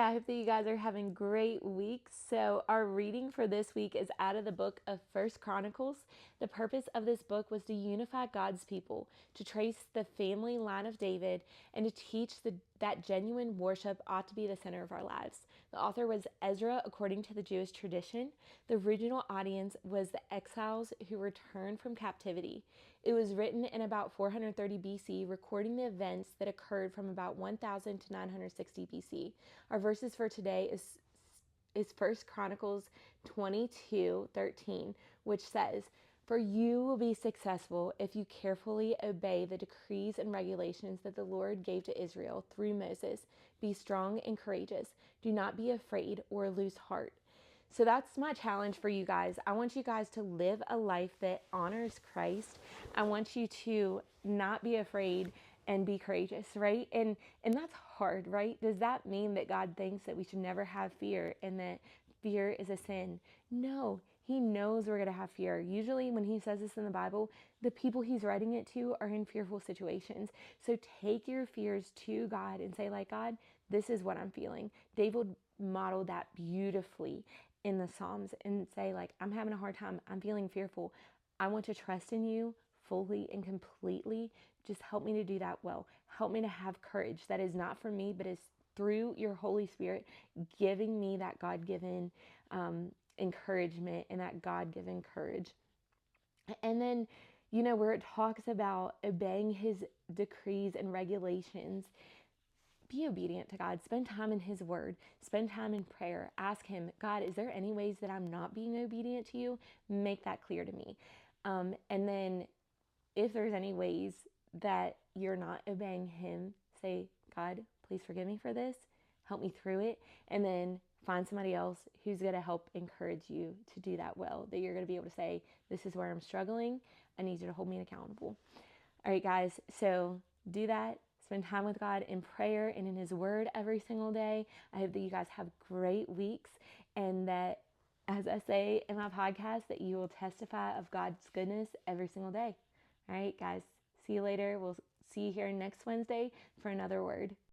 Yeah, I hope that you guys are having great weeks. So, our reading for this week is out of the book of First Chronicles. The purpose of this book was to unify God's people, to trace the family line of David, and to teach that genuine worship ought to be the center of our lives. The author was Ezra, according to the Jewish tradition. The original audience was the exiles who returned from captivity. It was written in about 430 BC, recording the events that occurred from about 1000 to 960 BC. Our verses for today is First Chronicles 22:13, which says, "For you will be successful if you carefully obey the decrees and regulations that the Lord gave to Israel through Moses. Be strong and courageous. Do not be afraid or lose heart." So that's my challenge for you guys. I want you guys to live a life that honors Christ. I want you to not be afraid and be courageous, right? And that's hard, right? Does that mean that God thinks that we should never have fear and that fear is a sin? No, he knows we're going to have fear. Usually when he says this in the Bible, the people he's writing it to are in fearful situations. So take your fears to God and say, like, God, this is what I'm feeling. David modeled that beautifully in the Psalms and say, like, I'm having a hard time. I'm feeling fearful. I want to trust in you fully and completely. Just help me to do that well. Help me to have courage that is not for me, but is through your Holy Spirit giving me that God-given encouragement and that God-given courage. And then, where it talks about obeying his decrees and regulations, be obedient to God. Spend time in his word. Spend time in prayer. Ask him, God, is there any ways that I'm not being obedient to you? Make that clear to me. And then if there's any ways that you're not obeying him, say, God, please forgive me for this. Help me through it. And then find somebody else who's going to help encourage you to do that well, that you're going to be able to say, this is where I'm struggling. I need you to hold me accountable. All right, guys. So do that. Spend time with God in prayer and in his word every single day. I hope that you guys have great weeks and that, as I say in my podcast, that you will testify of God's goodness every single day. All right, guys. See you later. We'll see you here next Wednesday for another word.